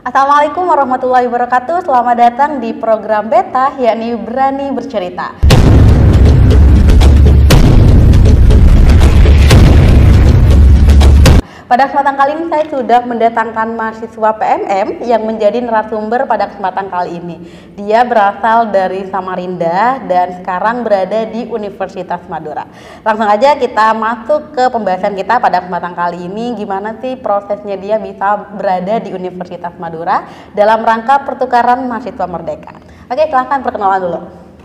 Assalamualaikum warahmatullahi wabarakatuh. Selamat datang di program Beta, yakni Berani Bercerita. Pada kesempatan kali ini saya sudah mendatangkan mahasiswa PMM yang menjadi narasumber pada kesempatan kali ini. Dia berasal dari Samarinda dan sekarang berada di Universitas Madura. Langsung aja kita masuk ke pembahasan kita pada kesempatan kali ini. Gimana sih prosesnya dia bisa berada di Universitas Madura dalam rangka pertukaran mahasiswa merdeka. Oke, silahkan perkenalan dulu.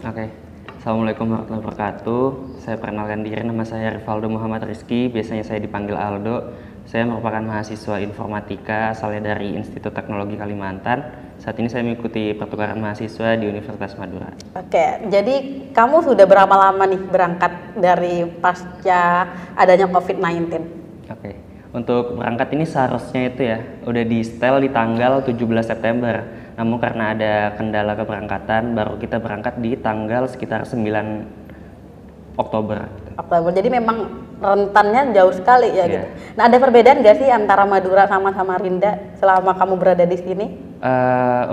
Oke. Assalamualaikum warahmatullahi wabarakatuh. Saya perkenalkan diri, nama saya Rivaldo Muhammad Rizky, biasanya saya dipanggil Aldo. Saya merupakan mahasiswa informatika asalnya dari Institut Teknologi Kalimantan. Saat ini saya mengikuti pertukaran mahasiswa di Universitas Madura. Oke, jadi kamu sudah berapa lama nih berangkat dari pasca adanya COVID-19? Oke, untuk berangkat ini seharusnya itu ya udah di setel di tanggal 17 September. Namun karena ada kendala keberangkatan, baru kita berangkat di tanggal sekitar 9 Oktober. Jadi memang rentannya jauh sekali ya gitu. Nah, ada perbedaan nggak sih antara Madura sama Samarinda selama kamu berada di sini?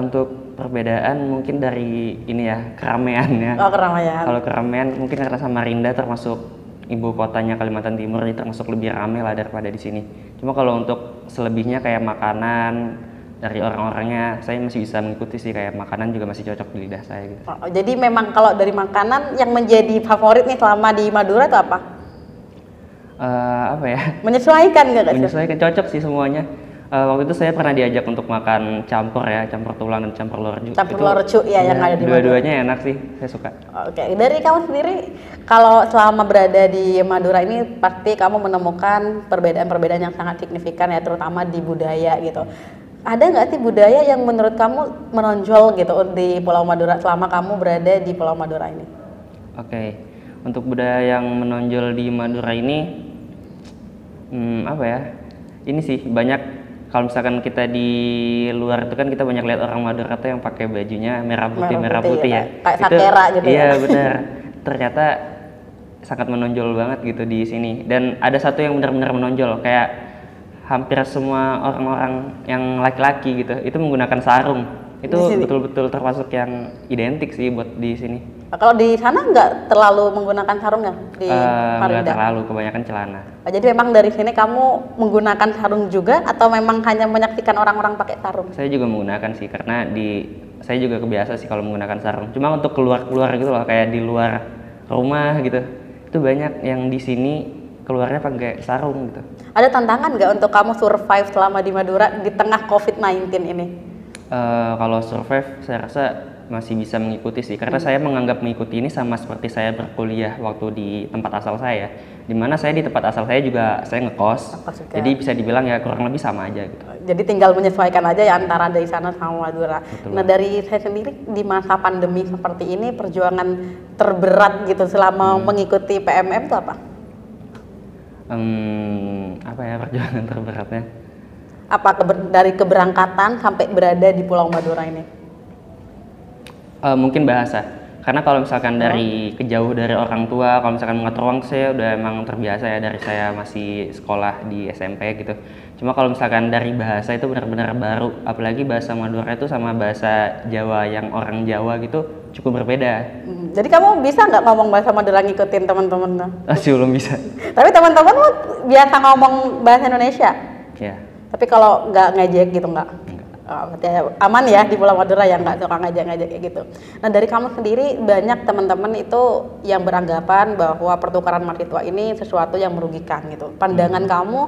Untuk perbedaan mungkin dari ini ya, keramaiannya. Oh, keramaian. Kalau keramaian mungkin karena Samarinda termasuk ibu kotanya Kalimantan Timur, ini termasuk lebih ramai lah daripada di sini. Cuma kalau untuk selebihnya kayak makanan dari orang-orangnya, saya masih bisa mengikuti sih, kayak makanan juga masih cocok di lidah saya gitu. Oh, jadi memang kalau dari makanan yang menjadi favorit nih selama di Madura itu apa? Apa ya? Menyesuaikan nggak? Menyesuaikan, cocok sih semuanya. Waktu itu saya pernah diajak untuk makan campur ya, campur tulang dan campur lorju. Campur lorju ya, yang ada di Madura. Dua-duanya enak sih, saya suka. Oke, dari kamu sendiri, kalau selama berada di Madura ini pasti kamu menemukan perbedaan-perbedaan yang sangat signifikan ya, terutama di budaya gitu. Ada nggak sih budaya yang menurut kamu menonjol gitu di Pulau Madura selama kamu berada di Pulau Madura ini? Oke, untuk budaya yang menonjol di Madura ini, apa ya? Ini sih banyak. Kalau misalkan kita di luar itu kan kita banyak lihat orang Madura tuh yang pakai bajunya merah putih ya. Kayak sakera gitu ya. Iya benar. Ternyata sangat menonjol banget gitu di sini. Dan ada satu yang benar-benar menonjol, kayak hampir semua orang-orang yang laki-laki gitu itu menggunakan sarung. Itu betul-betul termasuk yang identik sih buat di sini. Kalau di sana nggak terlalu menggunakan sarung ya di Samarinda? Nggak terlalu, kebanyakan celana. Jadi memang dari sini kamu menggunakan sarung juga atau memang hanya menyaksikan orang-orang pakai sarung? Saya juga menggunakan sih, karena saya juga kebiasa sih kalau menggunakan sarung. Cuma untuk keluar-keluar gitu loh, kayak di luar rumah gitu, itu banyak yang di sini keluarnya pakai sarung gitu. Ada tantangan nggak untuk kamu survive selama di Madura di tengah COVID-19 ini? Kalau survive saya rasa masih bisa mengikuti sih, karena saya menganggap mengikuti ini sama seperti saya berkuliah waktu di tempat asal saya, dimana saya di tempat asal saya juga saya ngekos, jadi bisa dibilang ya kurang lebih sama aja gitu. Jadi tinggal menyesuaikan aja ya antara dari sana sama Madura. Betul. Nah, dari saya sendiri di masa pandemi seperti ini, perjuangan terberat gitu selama mengikuti PMM itu apa? Apa ya perjuangan terberatnya? Apa dari keberangkatan sampai berada di Pulau Madura ini? Mungkin bahasa, karena kalau misalkan dari kejauh dari orang tua, kalau misalkan mengatur uang saya udah emang terbiasa ya dari saya masih sekolah di SMP gitu. Cuma kalau misalkan dari bahasa itu benar-benar baru, apalagi bahasa Madura itu sama bahasa Jawa yang orang Jawa gitu cukup berbeda. Jadi kamu bisa nggak ngomong bahasa Madura ngikutin teman-teman? Masih belum bisa. Tapi teman-teman biasa ngomong bahasa Indonesia? Ya. Tapi kalau nggak ngejek gitu nggak? Aman ya di Pulau Madura ya, nggak suka ngajak-ngajak kayak gitu. Nah, dari kamu sendiri banyak teman-teman itu yang beranggapan bahwa pertukaran mahasiswa ini sesuatu yang merugikan gitu. Pandangan kamu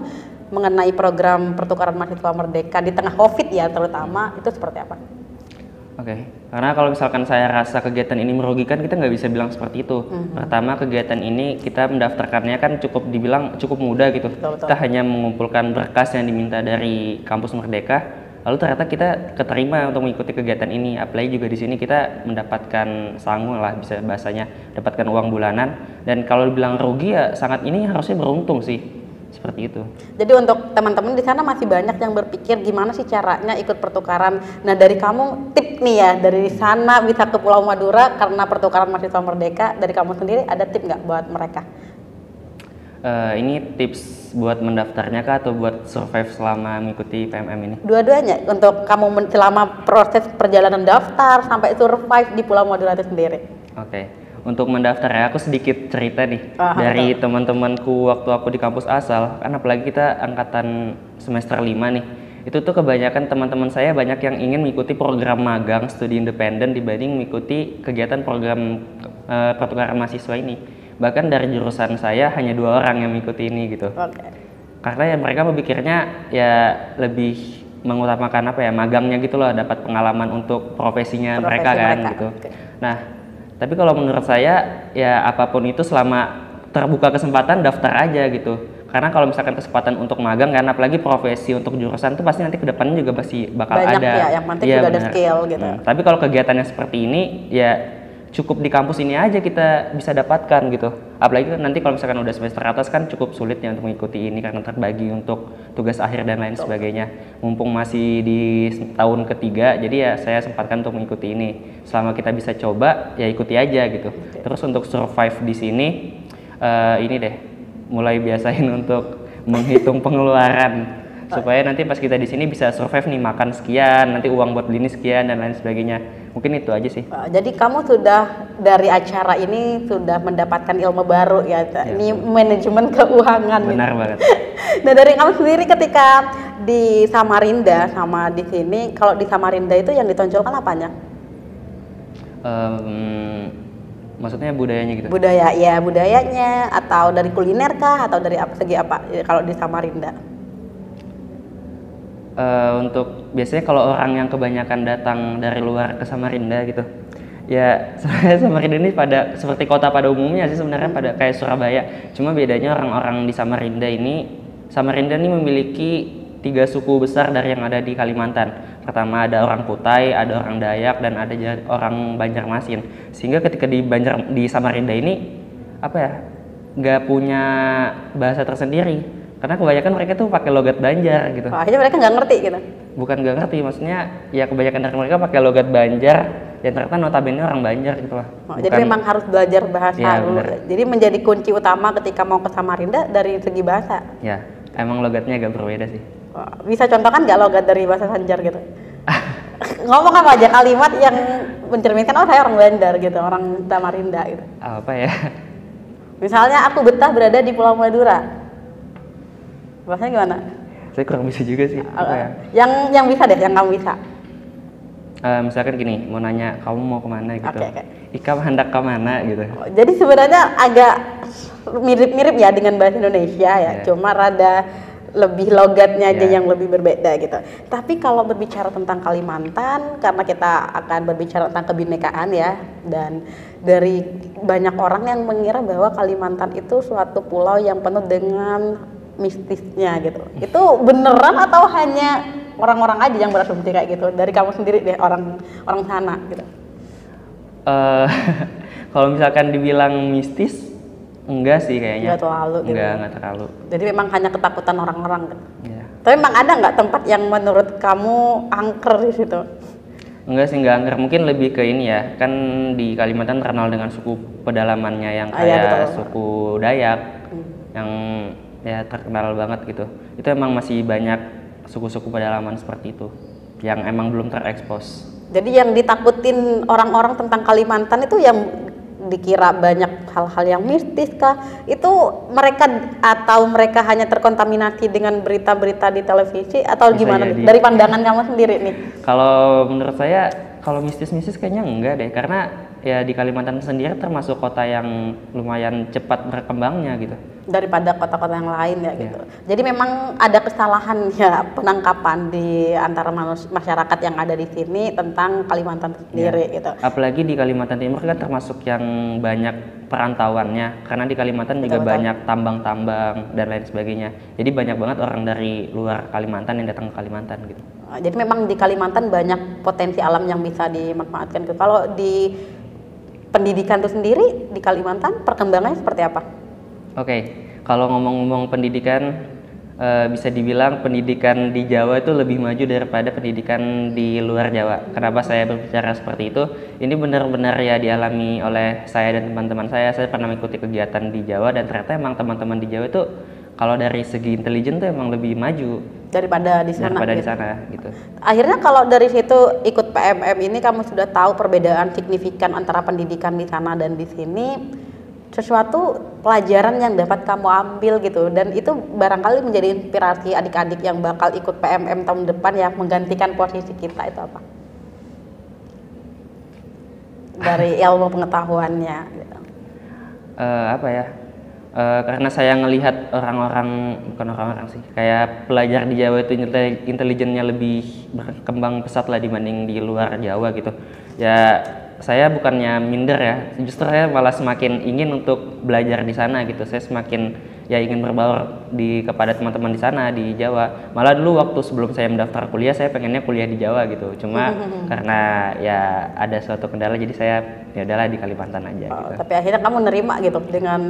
mengenai program pertukaran mahasiswa merdeka di tengah COVID ya terutama itu seperti apa? Oke, karena kalau misalkan saya rasa kegiatan ini merugikan, kita nggak bisa bilang seperti itu. Pertama, kegiatan ini kita mendaftarkannya kan dibilang cukup mudah gitu. Betul. Kita hanya mengumpulkan berkas yang diminta dari kampus Merdeka. Lalu ternyata kita keterima untuk mengikuti kegiatan ini. Apalagi juga di sini kita mendapatkan sangu lah, bisa bahasanya, dapatkan uang bulanan. Dan kalau dibilang rugi ya sangat, ini harusnya beruntung sih, seperti itu. Jadi untuk teman-teman di sana masih banyak yang berpikir gimana sih caranya ikut pertukaran. Nah, dari kamu tip nih ya, dari sana bisa ke Pulau Madura karena pertukaran mahasiswa merdeka, dari kamu sendiri ada tip nggak buat mereka? Ini tips buat mendaftarnya kah atau buat survive selama mengikuti PMM ini? Dua-duanya untuk kamu selama proses perjalanan daftar sampai survive di Pulau Madura itu sendiri. Oke. Untuk mendaftar ya, aku sedikit cerita nih dari teman-temanku waktu aku di kampus asal, kan apalagi kita angkatan semester 5 nih. Itu tuh kebanyakan teman-teman saya banyak yang ingin mengikuti program magang studi independen dibanding mengikuti kegiatan program pertukaran mahasiswa ini. Bahkan dari jurusan saya hanya 2 orang yang mengikuti ini gitu. Karena ya mereka berpikirnya ya lebih mengutamakan apa ya, magangnya gitu loh, dapat pengalaman untuk profesinya mereka kan gitu. Nah, tapi kalau menurut saya ya apapun itu selama terbuka kesempatan daftar aja gitu. Karena kalau misalkan kesempatan untuk magang kan, apalagi profesi untuk jurusan tuh pasti nanti kedepannya juga pasti bakal banyak ada. Ya, yang penting juga ada skill gitu. Tapi kalau kegiatannya seperti ini ya cukup di kampus ini aja kita bisa dapatkan gitu. Apalagi nanti kalau misalkan udah semester atas kan cukup sulit ya untuk mengikuti ini karena terbagi untuk tugas akhir dan lain sebagainya. Mumpung masih di tahun ketiga, jadi ya saya sempatkan untuk mengikuti ini. Selama kita bisa coba ya ikuti aja gitu. Terus untuk survive di sini ini deh, mulai biasain untuk menghitung pengeluaran supaya nanti pas kita di sini bisa survive nih, makan sekian, nanti uang buat beli ini sekian dan lain sebagainya. Mungkin itu aja sih. Jadi kamu sudah dari acara ini sudah mendapatkan ilmu baru ya, ini manajemen keuangan. Benar banget. Nah dari kamu sendiri ketika di Samarinda sama di sini, kalau di Samarinda itu yang ditonjolkan apanya? Maksudnya budayanya gitu? Budaya, ya budayanya, atau dari kuliner kah, atau dari segi apa kalau di Samarinda? Untuk biasanya kalau orang yang kebanyakan datang dari luar ke Samarinda gitu, ya sebenarnya Samarinda ini pada seperti kota pada umumnya sih sebenarnya, pada kayak Surabaya. Cuma bedanya orang-orang di Samarinda ini memiliki 3 suku besar dari yang ada di Kalimantan. Pertama ada orang Kutai, ada orang Dayak, dan ada orang Banjarmasin. Sehingga ketika di Samarinda ini apa ya, nggak punya bahasa tersendiri. Karena kebanyakan mereka tuh pakai logat Banjar gitu. Akhirnya mereka nggak ngerti gitu? Bukan nggak ngerti, maksudnya ya kebanyakan dari mereka pakai logat Banjar dan ternyata notabene orang Banjar gitu lah. Jadi memang harus belajar bahasa dulu. Jadi menjadi kunci utama ketika mau ke Samarinda dari segi bahasa. Ya, emang logatnya agak berbeda sih. Bisa contohkan nggak logat dari bahasa Banjar gitu? Ngomong apa aja kalimat yang mencerminkan oh saya orang Bandar gitu, orang Samarinda gitu. Apa ya? Misalnya aku betah berada di Pulau Madura. Bahasanya gimana? Saya kurang bisa juga sih. Apa ya? Yang bisa deh, yang kamu bisa. Misalkan gini, mau nanya kamu mau kemana gitu. Ika hendak kemana gitu. Jadi sebenarnya agak mirip-mirip ya dengan bahasa Indonesia ya. Cuma rada lebih logatnya aja yang lebih berbeda gitu. Tapi kalau berbicara tentang Kalimantan, karena kita akan berbicara tentang kebinekaan ya, dan dari banyak orang yang mengira bahwa Kalimantan itu suatu pulau yang penuh dengan mistisnya gitu. Itu beneran atau hanya orang-orang aja yang berasumsi kayak gitu? Dari kamu sendiri deh, orang sana gitu. Kalau misalkan dibilang mistis, enggak sih kayaknya. Enggak terlalu. Jadi memang hanya ketakutan orang-orang gitu. Tapi memang ada nggak tempat yang menurut kamu angker di situ? Enggak sih, enggak angker. Mungkin lebih ke ini ya. Kan di Kalimantan terkenal dengan suku pedalamannya yang kayak suku Dayak yang ya terkenal banget gitu. Itu emang masih banyak suku-suku pedalaman seperti itu yang emang belum terekspos. Jadi yang ditakutin orang-orang tentang Kalimantan itu yang dikira banyak hal-hal yang mistis kah? Itu mereka hanya terkontaminasi dengan berita-berita di televisi atau bisa gimana? Dari pandangan kamu sendiri nih? Kalau menurut saya, kalau mistis-mistis kayaknya enggak deh, karena ya di Kalimantan sendiri termasuk kota yang lumayan cepat berkembangnya gitu. Daripada kota-kota yang lain ya gitu. Jadi memang ada kesalahan ya penangkapan di antara masyarakat yang ada di sini tentang Kalimantan sendiri gitu. Apalagi di Kalimantan Timur kan termasuk yang banyak perantauannya, karena di Kalimantan juga banyak tambang-tambang dan lain sebagainya. Jadi banyak banget orang dari luar Kalimantan yang datang ke Kalimantan gitu. Jadi memang di Kalimantan banyak potensi alam yang bisa dimanfaatkan. Kalau di pendidikan itu sendiri di Kalimantan perkembangannya seperti apa? Oke, kalau ngomong-ngomong pendidikan, bisa dibilang pendidikan di Jawa itu lebih maju daripada pendidikan di luar Jawa. Kenapa saya berbicara seperti itu? Ini benar-benar ya dialami oleh saya dan teman-teman saya. Saya pernah mengikuti kegiatan di Jawa dan ternyata emang teman-teman di Jawa itu kalau dari segi intelijen tuh emang lebih maju daripada di sana. Daripada di sana gitu. Akhirnya kalau dari situ ikut PMM ini kamu sudah tahu perbedaan signifikan antara pendidikan di sana dan di sini. Sesuatu pelajaran yang dapat kamu ambil gitu, dan itu barangkali menjadi inspirasi adik-adik yang bakal ikut PMM tahun depan ya, menggantikan posisi kita. Itu apa dari ilmu pengetahuannya gitu? Apa ya, karena saya ngelihat bukan orang-orang sih, kayak pelajar di Jawa itu intelijennya lebih berkembang pesat lah dibanding di luar Jawa gitu ya. Saya bukannya minder ya, justru saya malah semakin ingin untuk belajar di sana gitu. Saya semakin ya ingin berbaur kepada teman-teman di sana di Jawa. Malah dulu waktu sebelum saya mendaftar kuliah, saya pengennya kuliah di Jawa gitu. Cuma karena ya ada suatu kendala, jadi saya ya udahlah di Kalimantan aja gitu. Tapi akhirnya kamu nerima gitu dengan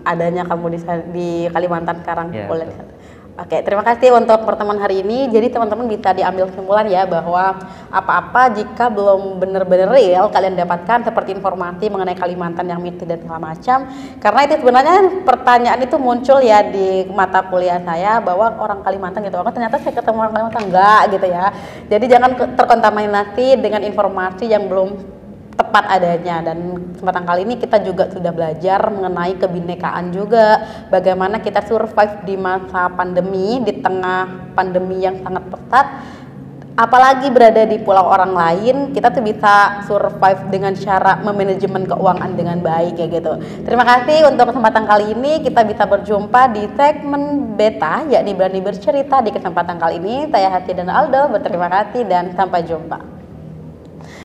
adanya kamu di Kalimantan sekarang kuliah di sana. Oke, terima kasih untuk pertemuan hari ini. Jadi teman-teman bisa diambil kesimpulan ya bahwa apa-apa jika belum benar-benar real kalian dapatkan seperti informasi mengenai Kalimantan yang mitos dan segala macam. Karena itu sebenarnya pertanyaan itu muncul ya di mata kuliah saya bahwa orang Kalimantan gitu. Oh, ternyata saya ketemu orang Kalimantan enggak gitu ya. Jadi jangan terkontaminasi dengan informasi yang belum tepat adanya. Dan kesempatan kali ini kita juga sudah belajar mengenai kebinekaan juga, bagaimana kita survive di masa pandemi, di tengah pandemi yang sangat ketat, apalagi berada di pulau orang lain, kita tuh bisa survive dengan cara memanajemen keuangan dengan baik ya gitu. Terima kasih untuk kesempatan kali ini. Kita bisa berjumpa di segmen beta, yakni Berani Bercerita. Di kesempatan kali ini saya Hati dan Aldo berterima kasih dan sampai jumpa.